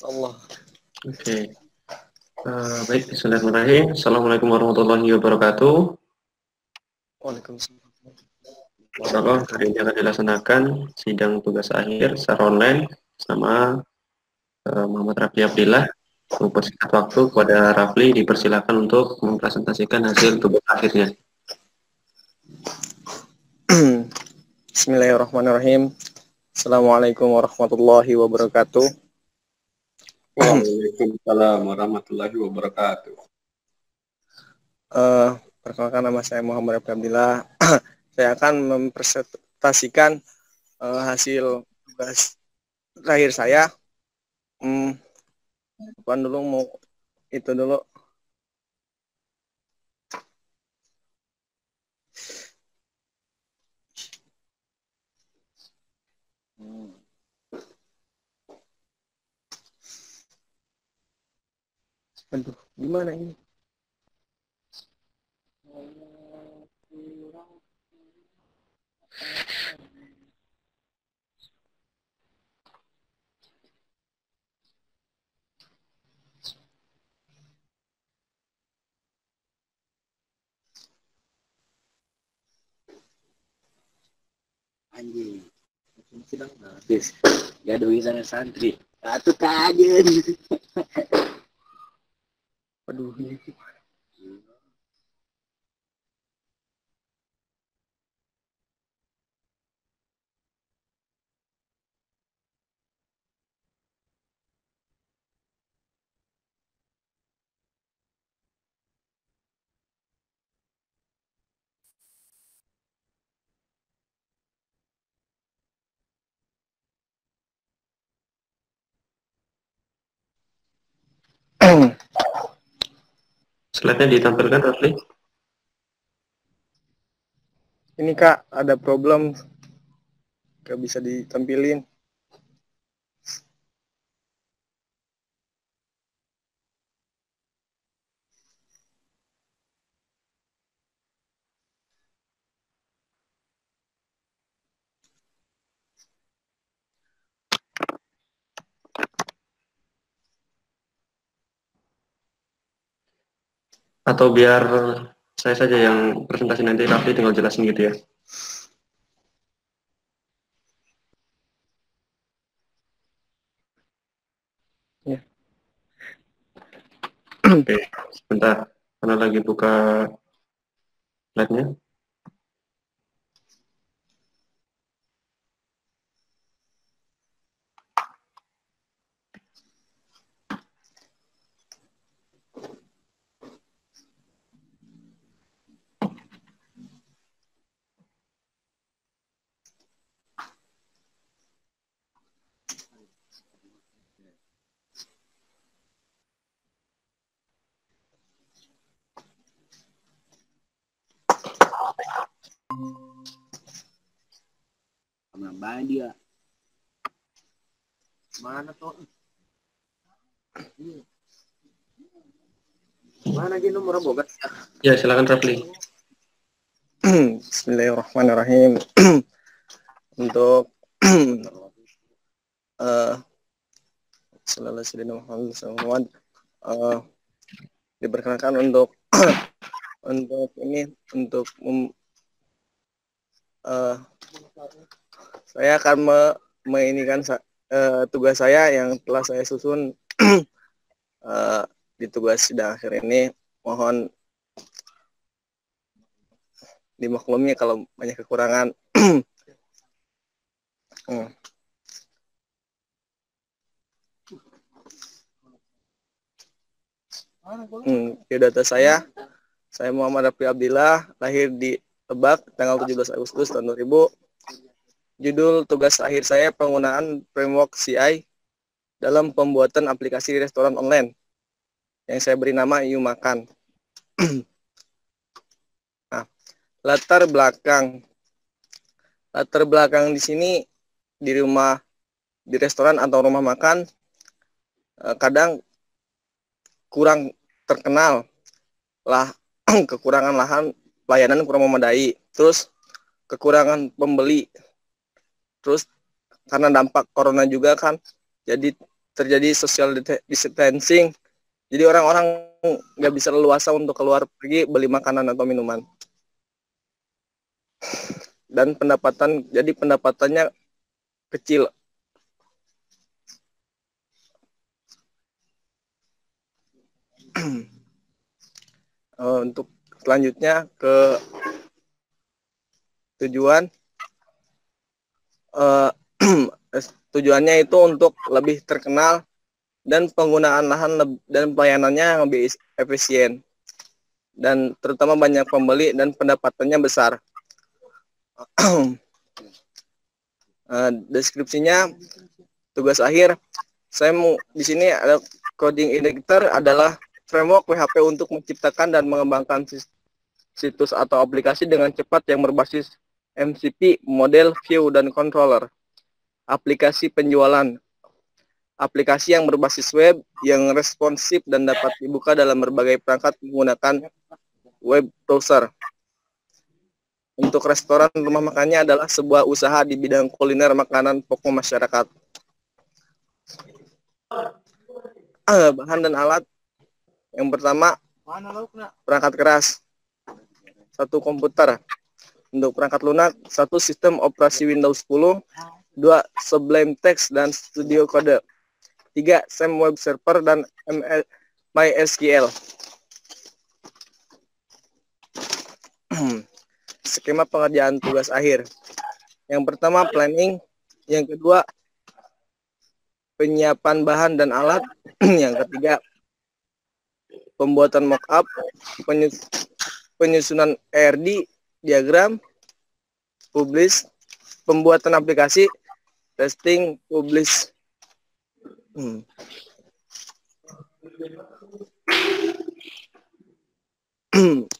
Allah. Oke. Baik, bismillahirrahmanirrahim. Assalamualaikum warahmatullahi wabarakatuh. Waalaikumsalam. Insyaallah hari ini akan dilaksanakan sidang tugas akhir secara online sama Muhammad Rafli Abdillah. Untuk persingkat waktu kepada Rafli dipersilakan untuk mempresentasikan hasil tugas akhirnya. Bismillahirrahmanirrahim. Assalamualaikum warahmatullahi wabarakatuh. Waalaikumsalam warahmatullahi wabarakatuh. Perkenalkan, nama saya Muhammad Rafli Abdillah. Saya akan mempresentasikan hasil tugas terakhir saya. Apaan dulu mau itu dulu. Aduh, gimana ini? Anjing, sedang habis. Gak ada wisana santri. Satu kajen. Aduh, ini gimana? Slide-nya ditampilkan, Rafli. Ini Kak, ada problem. Gak bisa ditampilin. Atau biar saya saja yang presentasi, nanti Rafli tinggal jelasin gitu ya. Ya. Oke, sebentar. Karena lagi buka slide-nya. Kemana dia? Mana tuh? Mana dia nomor bogat? Ya, silakan Rafli. Bismillahirrahmanirrahim. Untuk diperkenalkan untuk saya akan menginikan tugas saya yang telah saya susun di tugas sidang akhir ini. Mohon dimaklumi kalau banyak kekurangan. Di data saya Muhammad Rafli Abdillah, lahir di Lebak tanggal 17 Agustus tahun 2000. Judul tugas akhir saya penggunaan framework CI dalam pembuatan aplikasi restoran online yang saya beri nama You Makan. Nah, latar belakang di sini di restoran atau rumah makan kadang kurang terkenal lah, kekurangan lahan, pelayanan kurang memadai, terus kekurangan pembeli, terus karena dampak corona juga kan, jadi terjadi social distancing. Jadi orang-orang nggak bisa leluasa untuk keluar pergi beli makanan atau minuman. Dan pendapatannya kecil. Untuk selanjutnya ke tujuan, tujuannya itu untuk lebih terkenal dan penggunaan lahan dan pelayanannya lebih efisien, dan terutama banyak pembeli dan pendapatannya besar. Deskripsinya, tugas akhir saya mau di sini ada coding indicator adalah framework PHP untuk menciptakan dan mengembangkan situs atau aplikasi dengan cepat yang berbasis MCP, model, view, dan controller. Aplikasi penjualan, aplikasi yang berbasis web yang responsif dan dapat dibuka dalam berbagai perangkat menggunakan web browser. Untuk restoran rumah makannya adalah sebuah usaha di bidang kuliner makanan pokok masyarakat. Bahan dan alat. Yang pertama, perangkat keras. 1 komputer. Untuk perangkat lunak, 1 sistem operasi Windows 10, 2 Sublime Text dan Studio Code, 3 SAM Web Server dan MySQL. Skema pengerjaan tugas akhir. Yang pertama, planning. Yang kedua, penyiapan bahan dan alat. Yang ketiga, pembuatan mockup, penyusunan ERD, diagram, publish, pembuatan aplikasi, testing, publish.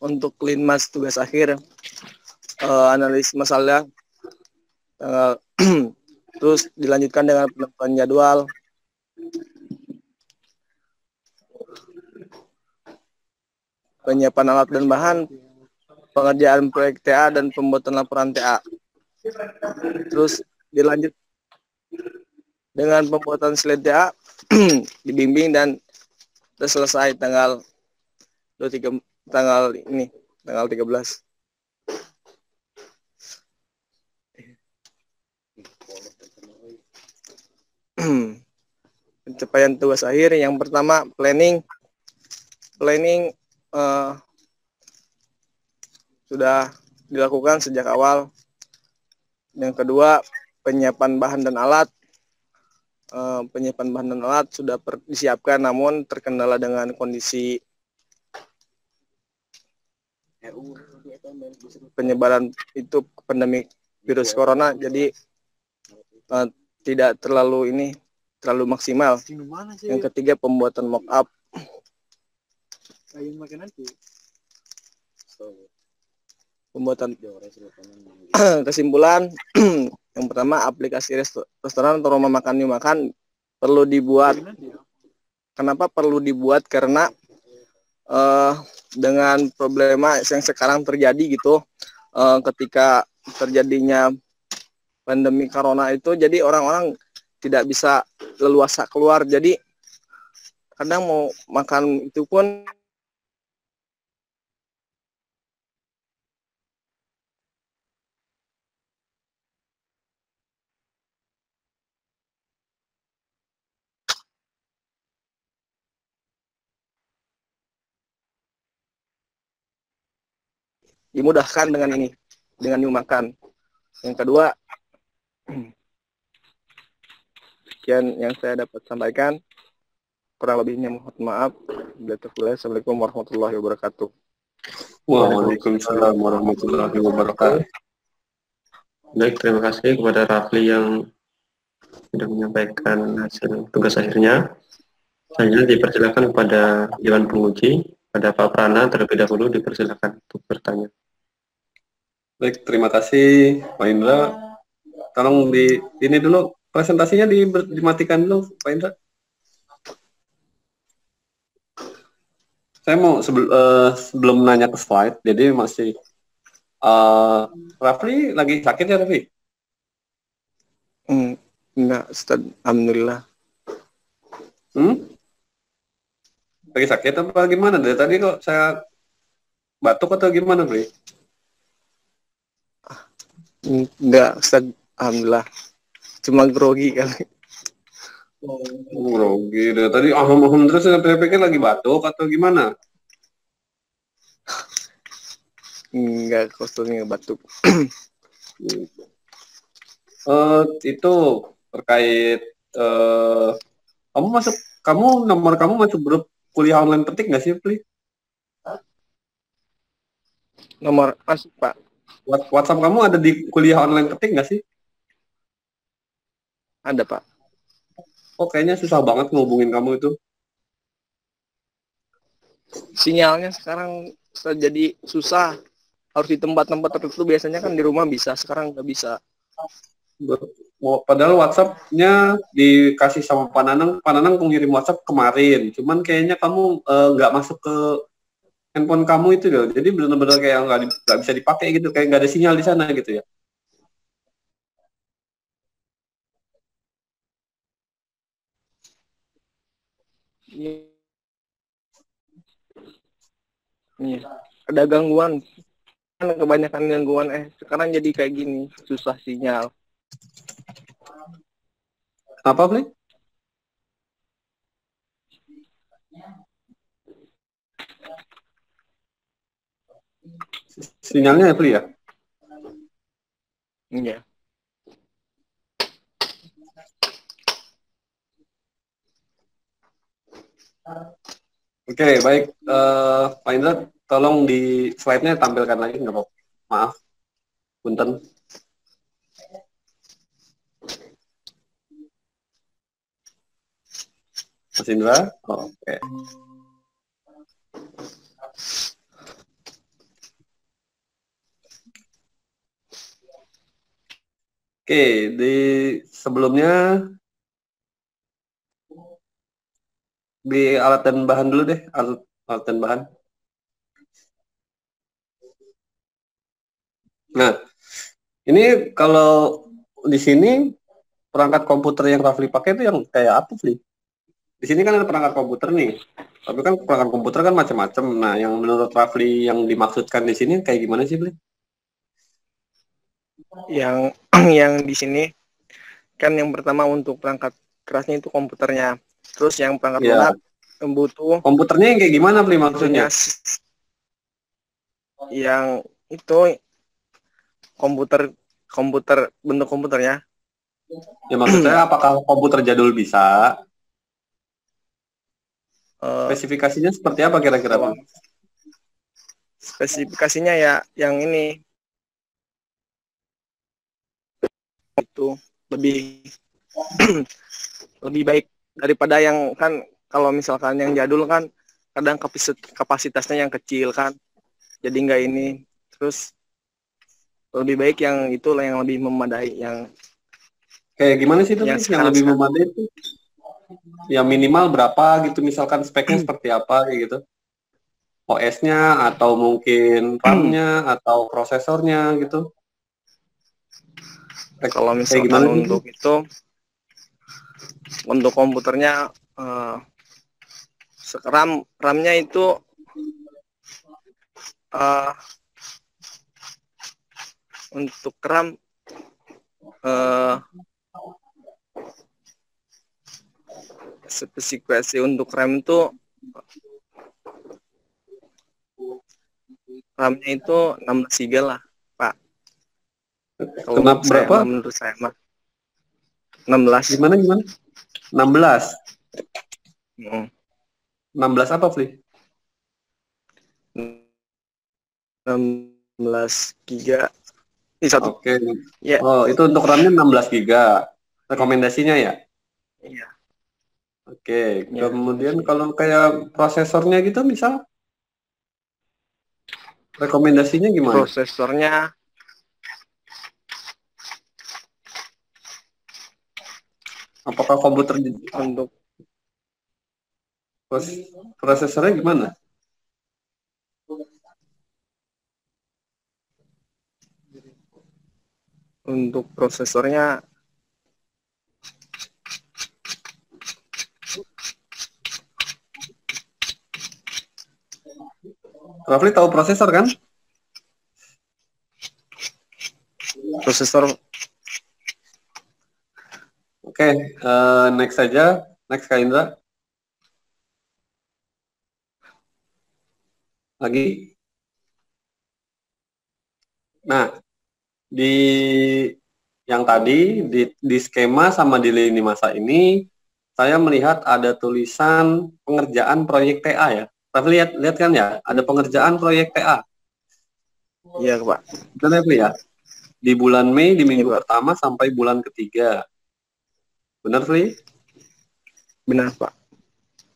Untuk linmas tugas akhir, analis masalah, terus dilanjutkan dengan penentuan jadwal, penyiapan alat dan bahan, pengerjaan proyek TA dan pembuatan laporan TA. Terus dilanjut dengan pembuatan slide TA, dibimbing dan selesai tanggal 13. Pencapaian tugas akhir, yang pertama planning sudah dilakukan sejak awal. Yang kedua, penyiapan bahan dan alat. Sudah disiapkan, namun terkendala dengan kondisi penyebaran itu pandemi virus corona, jadi tidak terlalu maksimal. Yang ketiga, pembuatan mockup. Kesimpulan, yang pertama, aplikasi restoran atau rumah makan new makan perlu dibuat. Kenapa perlu dibuat? Karena dengan problema yang sekarang terjadi gitu, ketika terjadinya pandemi corona itu, jadi orang-orang tidak bisa leluasa keluar, jadi kadang mau makan itu pun dimudahkan dengan new makan. Yang kedua, sekian yang saya dapat sampaikan. Kurang lebihnya mohon maaf. Assalamualaikum warahmatullahi wabarakatuh. Waalaikumsalam warahmatullahi wabarakatuh. Baik, terima kasih kepada Rafli yang sudah menyampaikan hasil tugas akhirnya. Selanjutnya dipersilakan kepada Dewan Penguji, pada Pak Prana terlebih dahulu, dipersilakan untuk bertanya. Baik, terima kasih Pak Indra. Tolong ini dulu presentasinya dimatikan dulu Pak Indra. Saya mau sebelum nanya ke slide, jadi masih Rafli lagi sakit ya Rafli? Enggak, Ustaz. Alhamdulillah. Hmm? Lagi sakit apa gimana? Dari tadi kok saya batuk atau gimana, Bri? Enggak, Ustaz. Alhamdulillah. Cuma grogi kali. Grogi. Dari tadi ahum-ahum terus saya pikir lagi batuk atau gimana? Enggak, kostumnya batuk. Itu terkait eh nomor kamu masuk grup kuliah online penting nggak sih, Bri? Nomor masuk, Pak. WhatsApp kamu ada di kuliah online penting nggak sih? Ada, Pak. Oh, kayaknya susah banget ngehubungin kamu itu. Sinyalnya sekarang jadi susah. Harus di tempat-tempat tertentu, biasanya kan di rumah bisa, sekarang nggak bisa. Padahal WhatsApp-nya dikasih sama Pak Nanang ngirim WhatsApp kemarin. Cuman kayaknya kamu nggak masuk ke handphone kamu itu loh. Jadi benar-benar kayak nggak bisa dipakai gitu, kayak nggak ada sinyal di sana gitu ya. Iya. Iya. Ada gangguan. Kan kebanyakan gangguan. Sekarang jadi kayak gini, susah sinyal. Apa, Bli? Sinyalnya ya, Bli ya? Iya. Oke, baik. Pak Indra, tolong di slide-nya tampilkan lagi, nggak apa-apa. Maaf, punten. Mas Indra? Oh, oke. Oke, di sebelumnya di alat dan bahan dulu deh, alat dan bahan. Nah, ini kalau di sini perangkat komputer yang Rafli pakai itu yang kayak apa sih? Di sini kan ada perangkat komputer nih, tapi kan perangkat komputer kan macam-macam. Nah, yang menurut Rafli yang dimaksudkan di sini kayak gimana sih, Bli? Yang yang di sini kan yang pertama untuk perangkat kerasnya itu komputernya. Terus yang perangkat Ya, lunak butuh komputernya yang kayak gimana, Bli, maksudnya? itunya yang itu komputer bentuk komputernya. Ya, maksud saya apakah komputer jadul bisa? Spesifikasinya seperti apa kira-kira, Kalau Bli? spesifikasinya ya yang ini itu lebih lebih baik daripada yang kan, kalau misalkan yang jadul kan kadang kapasitasnya yang kecil kan, jadi nggak ini. Terus lebih baik yang itulah yang lebih memadai, yang Kayak gimana sih itu, Bli? Yang sekarang lebih memadai itu? Ya minimal berapa gitu, misalkan speknya seperti apa kayak gitu? OS-nya atau mungkin RAM-nya atau prosesornya gitu? kalau Kayak misalkan gimana sih, Bli? untuk komputernya RAM-nya itu uh, untuk RAM spesifikasi untuk RAM itu RAM-nya itu 16 GB lah, Pak. Kalau Kenapa menurut saya berapa? menurut saya mah 16. Gimana? 16. Hmm. 16 apa, Fli? 16 giga. Ini satu. Oke. Ya. Oh, itu untuk RAM-nya 16 GB. Rekomendasinya ya? Iya. Oke. Ya, Kemudian kalau kayak prosesornya gitu misal rekomendasinya gimana? prosesornya Apakah komputer untuk prosesornya gimana? untuk prosesornya Rafli tahu prosesor kan? Prosesor. Oke, next saja. Next Kak Indra. Lagi. Nah, di yang tadi di skema sama di lini masa ini saya melihat ada tulisan pengerjaan proyek TA ya. Tapi lihat kan ya, ada pengerjaan proyek TA. Iya, Pak. Betul ya, Fli, ya? Di bulan Mei di minggu Iya, Pak. pertama sampai bulan ketiga. Benar, Fli? Benar, Pak.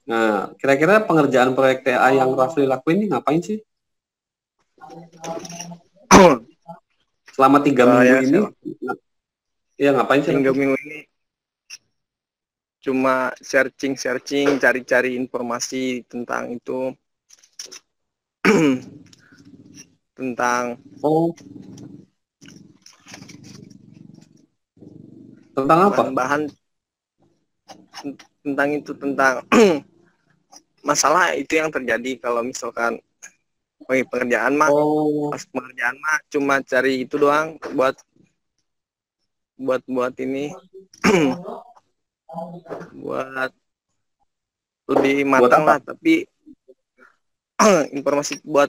Nah, kira-kira pengerjaan proyek TA yang Rafli lakuin ini ngapain sih? Selama 3 minggu ini, ya ngapain sih? 3 minggu ini cuma searching, cari-cari informasi tentang itu, tentang tentang apa? bahan-bahan, tentang itu, tentang masalah itu yang terjadi kalau misalkan pengerjaan mah, pas pengerjaan mah cuma cari itu doang buat ini, buat lebih matang lah, tapi informasi buat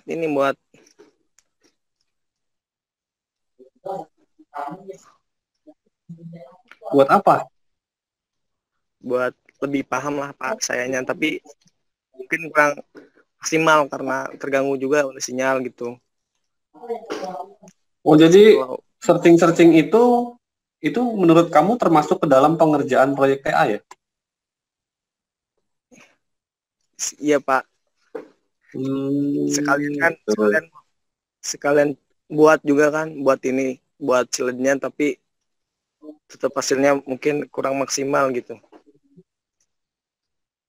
apa? Buat lebih paham lah Pak sayanya, tapi mungkin kurang maksimal karena terganggu juga oleh sinyal gitu. Oh, jadi searching itu menurut kamu termasuk ke dalam pengerjaan proyek TA ya? Iya Pak. Sekalian buat juga kan, buat slide-nya, tapi tetap hasilnya mungkin kurang maksimal gitu.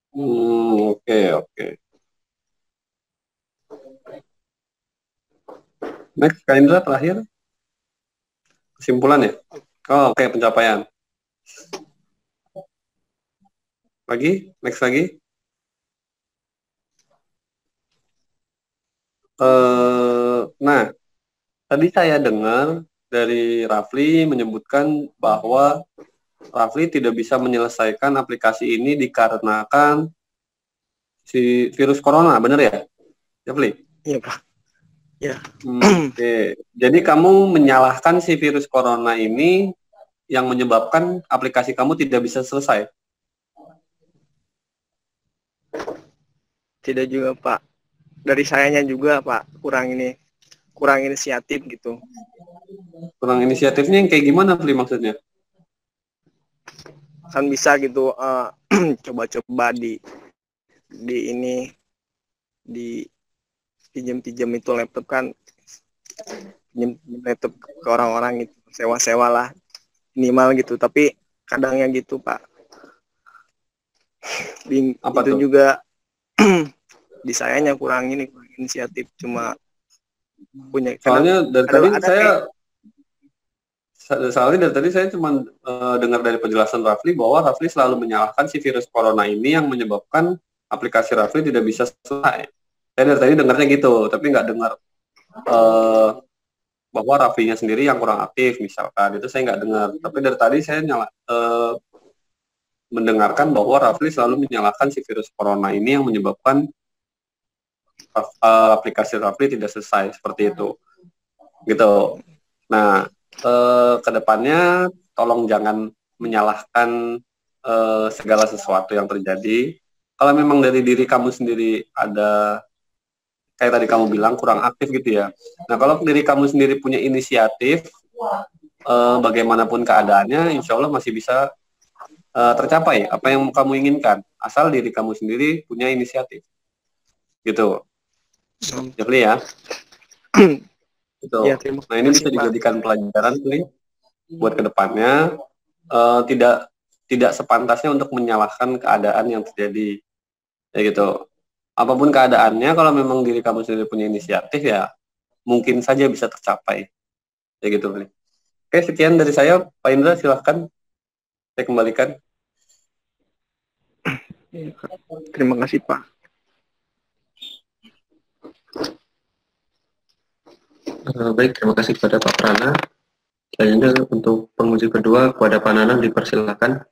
Oke. Next, Kak Indra terakhir. Kesimpulan ya? Oke, pencapaian. Next lagi. Nah, tadi saya dengar dari Rafli menyebutkan bahwa Rafli tidak bisa menyelesaikan aplikasi ini dikarenakan si virus corona, benar ya, Rafli? Iya Pak. Ya. Oke. Jadi kamu menyalahkan si virus corona ini yang menyebabkan aplikasi kamu tidak bisa selesai? Tidak juga Pak. Dari sayanya juga Pak, kurang inisiatif gitu. Kurang inisiatifnya yang kayak gimana, Fli, maksudnya? Kan bisa gitu, coba-coba di pinjam itu laptop kan, pinjam laptop ke orang-orang gitu, sewa-sewa lah minimal gitu, tapi kadangnya gitu Pak. Apa itu tuh? juga di sayanya kurang inisiatif, cuma punya soalnya dari tadi saya cuma dengar dari penjelasan Rafli bahwa Rafli selalu menyalahkan si virus corona ini yang menyebabkan aplikasi Rafli tidak bisa selesai. Saya dari tadi dengarnya gitu, tapi nggak dengar bahwa Raflinya sendiri yang kurang aktif misalkan, itu saya nggak dengar. Tapi dari tadi saya mendengarkan bahwa Rafli selalu menyalahkan si virus corona ini yang menyebabkan aplikasi Rafli tidak selesai, seperti itu gitu. Nah, kedepannya tolong jangan menyalahkan segala sesuatu yang terjadi. Kalau memang dari diri kamu sendiri ada, kayak tadi kamu bilang, kurang aktif gitu ya. Nah, kalau diri kamu sendiri punya inisiatif, bagaimanapun keadaannya, insya Allah masih bisa tercapai apa yang kamu inginkan, asal diri kamu sendiri punya inisiatif. Gitu. Jeffrey ya. Gitu. Ya, nah, ini bisa dijadikan pelajaran nih buat kedepannya. Tidak sepantasnya untuk menyalahkan keadaan yang terjadi, ya gitu. Apapun keadaannya, kalau memang diri kamu sendiri punya inisiatif, ya mungkin saja bisa tercapai, ya gitu. Oke, sekian dari saya, Pak Indra, silahkan saya kembalikan. Terima kasih Pak. Baik, terima kasih kepada Pak Prana. Selanjutnya untuk penguji kedua kepada Pak Nanang dipersilakan.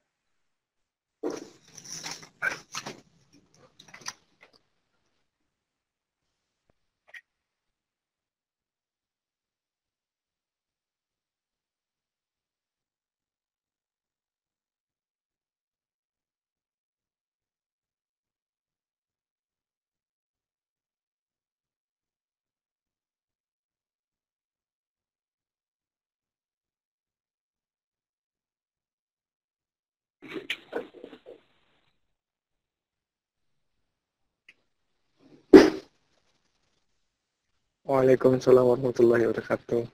Waalaikumsalam warahmatullahi wabarakatuh.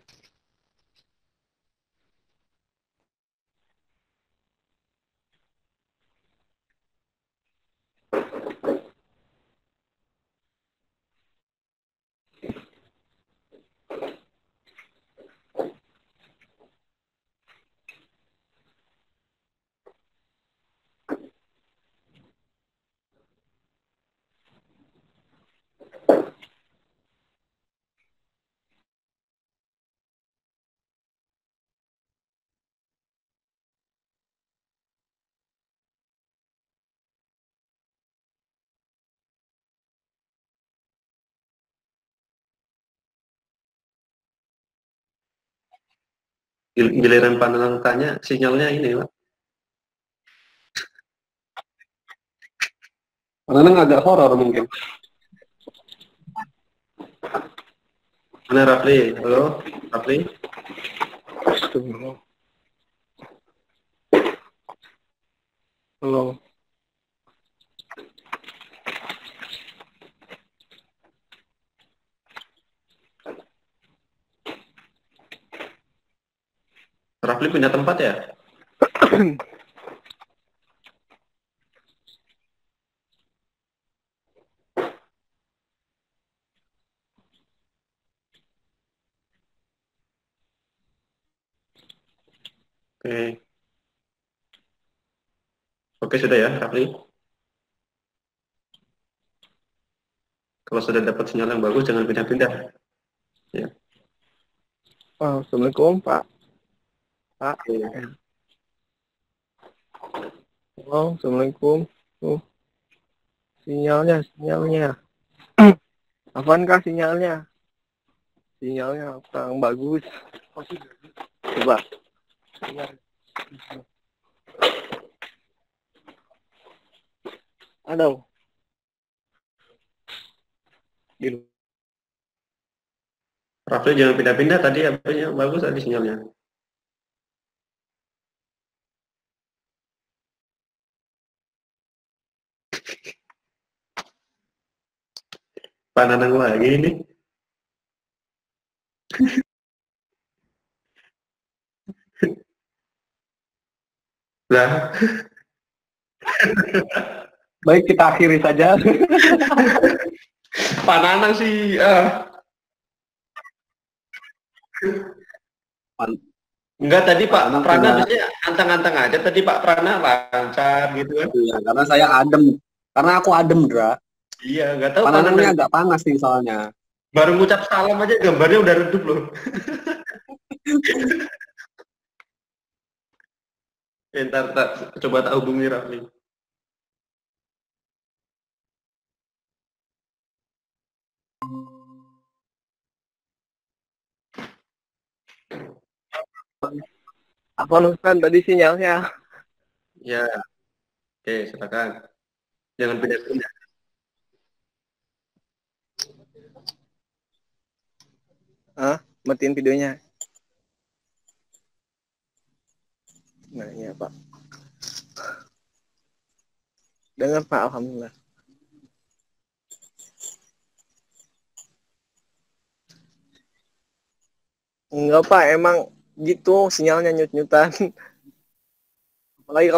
Giliran Pak Nanang tanya, sinyalnya ini, Pak. Pak Nanang agak horor mungkin. Mana Rafli? Halo, Rafli? Halo. Rafli pindah tempat ya? Oke. Oke, sudah ya, Rafli? Kalau sudah dapat sinyal yang bagus, jangan pindah-pindah. Ya. Assalamualaikum Pak. Pak. Halo, assalamualaikum. Sinyalnya. Apaankah sinyalnya? Sinyalnya kurang bagus. Coba. Aduh. Rafli jangan pindah-pindah, tadi apa-nya bagus tadi sinyalnya. Pak Nanang lagi ini. Lah. Baik, kita akhiri saja. Pak Nanang sih. Enggak, tadi Pak Prana biasanya antang-antang aja. Tadi Pak Prana lancar gitu kan. Iya, karena saya adem. Karena aku adem, Dra. Iya, enggak tahu Pak Pak Nanang ini Nanang. agak panas nih soalnya. Baru ngucap salam aja gambarnya udah redup loh. Ntar coba tak hubungi Rafli. Apa Nuskan tadi sinyalnya? Ya, oke, silakan. Jangan pindah-pindah. Matiin videonya. Nah, iya Pak. Dengar Pak, alhamdulillah. Enggak Pak, emang gitu sinyalnya nyut-nyutan. Apalagi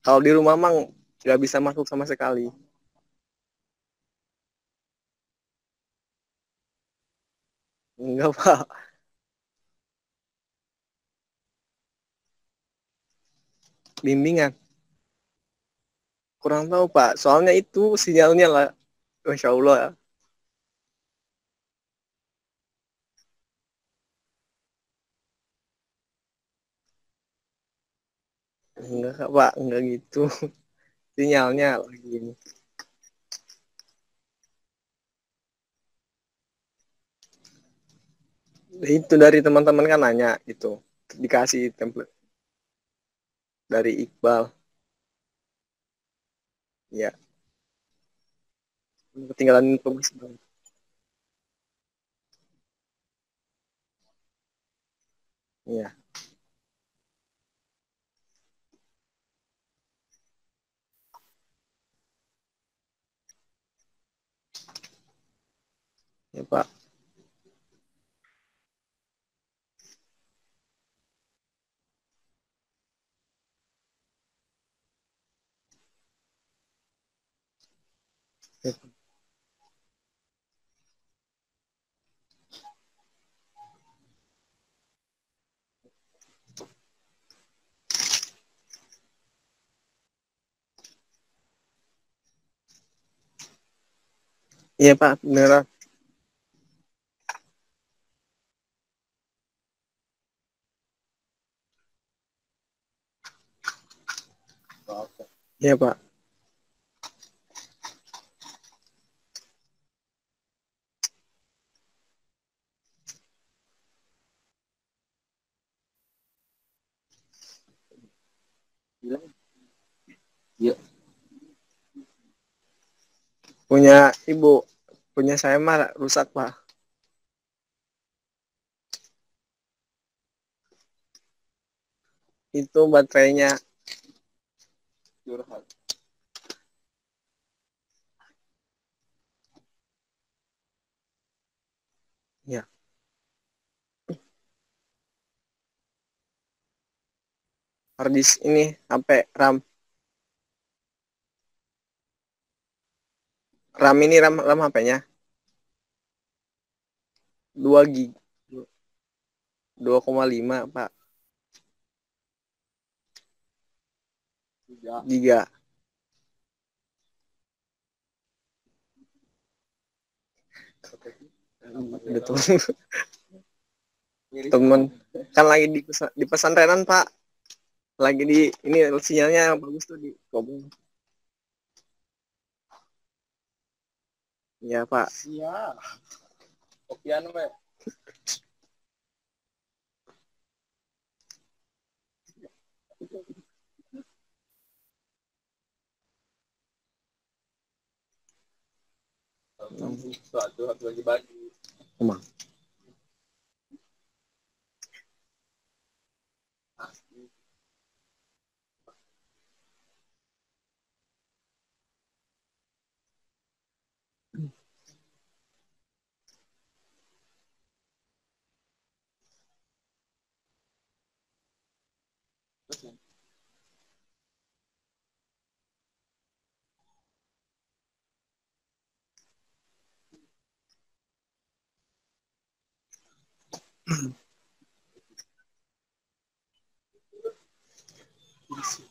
kalau di rumah mang nggak bisa masuk sama sekali. Enggak Pak. Bimbingan. Kurang tahu Pak. Soalnya itu sinyalnya lah. Masya Allah. Enggak Pak, enggak gitu. Sinyalnya lagi ini. Itu dari teman-teman kan nanya gitu. Dikasih template dari Iqbal. Ya, ketinggalan informasi. Iya, ya Pak. Iya Pak, beneran. Iya Pak. Yuk. Punya ibu, punya saya mah rusak Pak. Itu baterainya. Ya, harddisk ini sampai RAM. RAM ini RAM HP-nya 2 gig. 2,5 Pak. Giga. Betul. Temen kan lagi di pesantrenan Pak. Lagi di ini sinyalnya bagus tuh di Kobong. Iya Pak. Iya. Kopian Pak. Satu lagi baju. Emang.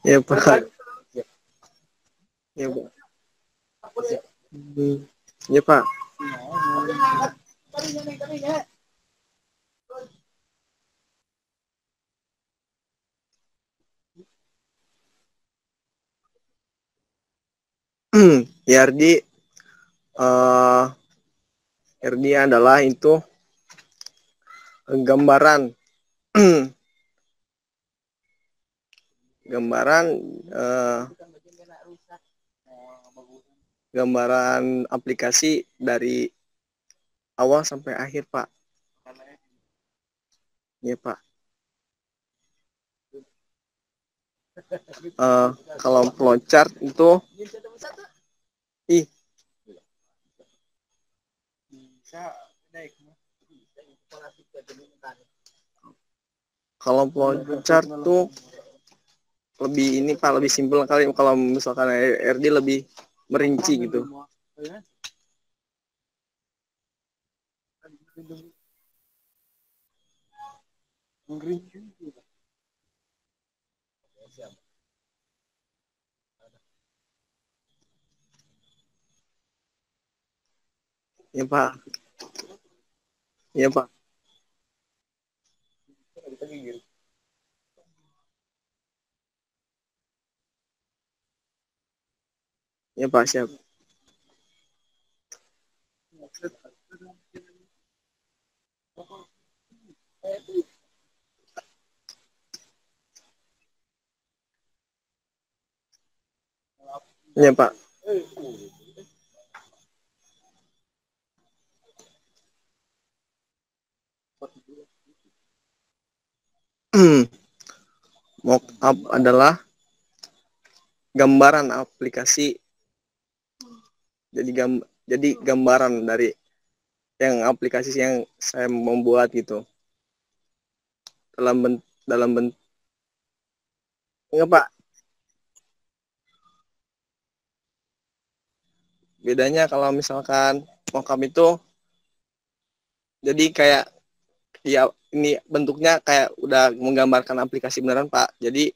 Ya Pak. Ya Pak. Ya Pak. Yardi eh Yardi adalah itu gambaran gambaran eh, gambaran aplikasi dari awal sampai akhir Pak. Ya Pak. Kalau flowchart itu ih kalau flowchart tuh lebih ini Pak, lebih simpel kali. Kalau misalkan RD lebih merinci gitu. Ya Pak. Ya Pak. Ya Pak, siap. Ya Pak. Mockup adalah gambaran aplikasi. Jadi gambaran dari yang aplikasi yang saya membuat gitu. Dalam bentuk enggak Pak. Bedanya kalau misalkan mockup itu jadi kayak ya ini bentuknya kayak udah menggambarkan aplikasi beneran Pak. Jadi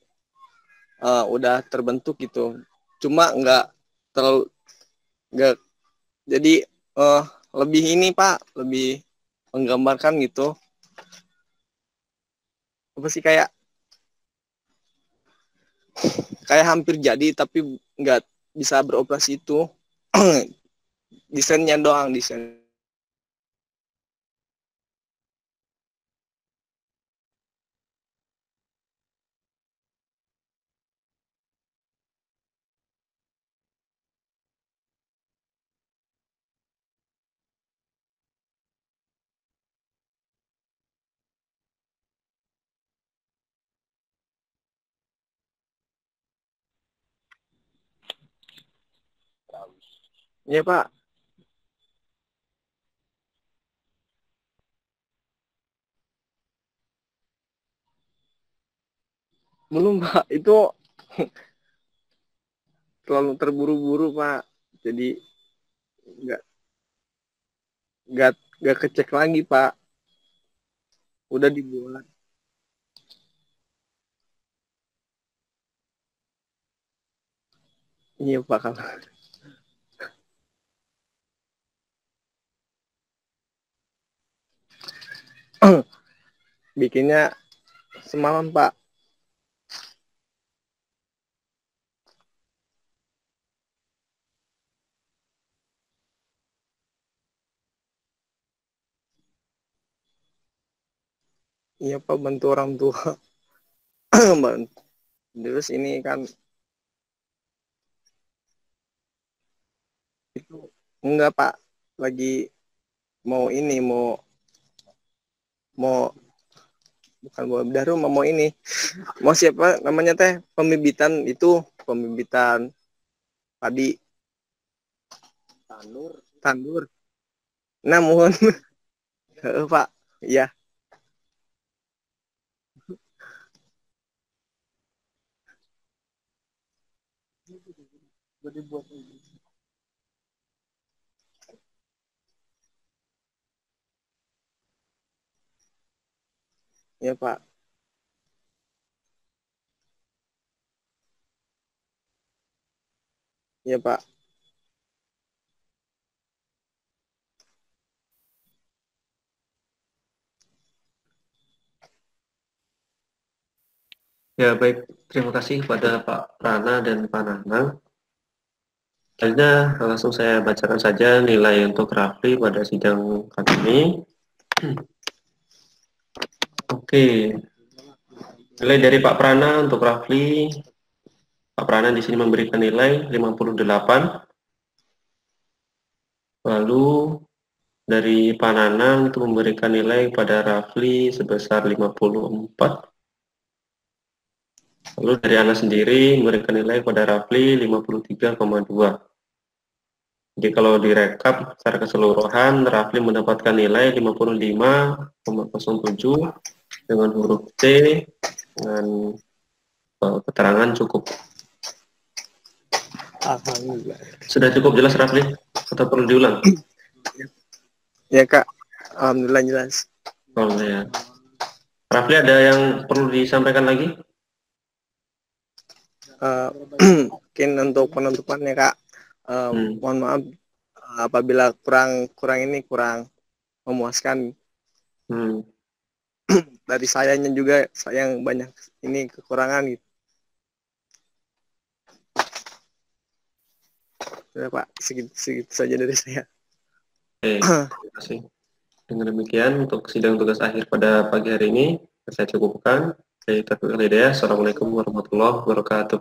udah terbentuk gitu. Cuma terlalu nggak jadi lebih ini Pak, lebih menggambarkan gitu. Apa sih kayak hampir jadi tapi nggak bisa beroperasi itu. Desainnya doang desain. Ya Pak, belum Pak, itu terlalu terburu-buru Pak. Jadi nggak nggak nggak kecek lagi Pak. Udah dibuat. Iya Pak, kalau bikinnya semalam Pak. Iya Pak, bantu orang tua. Bantu. Terus ini kan itu enggak Pak, lagi mau ini mau bukan mau baru mau ini mau siapa namanya teh pembibitan padi tandur. Nah mohon Pak, iya ya Pak, ya Pak. Ya, baik. Terima kasih kepada Pak Rana dan Pak Nanang. Selanjutnya langsung saya bacakan saja nilai untuk Rafli pada sidang kali ini. Oke, nilai dari Pak Prana untuk Rafli. Pak Prana di sini memberikan nilai 58. Lalu dari Pak Nanang itu memberikan nilai pada Rafli sebesar 54. Lalu dari Ana sendiri memberikan nilai pada Rafli 53,2. Jadi kalau direkap secara keseluruhan, Rafli mendapatkan nilai 55,07 dengan huruf C dengan keterangan cukup. Alhamdulillah. Sudah cukup jelas Rafli? Atau perlu diulang? Ya Kak, alhamdulillah jelas. Oh ya. Rafli ada yang perlu disampaikan lagi? Mungkin untuk penutupannya Kak, mohon maaf apabila kurang memuaskan. Dari sayanya juga sayang banyak ini kekurangan gitu. Ya, Pak, segitu saja dari saya. Terima kasih. Dengan demikian untuk sidang tugas akhir pada pagi hari ini saya cukupkan. Assalamualaikum warahmatullahi wabarakatuh.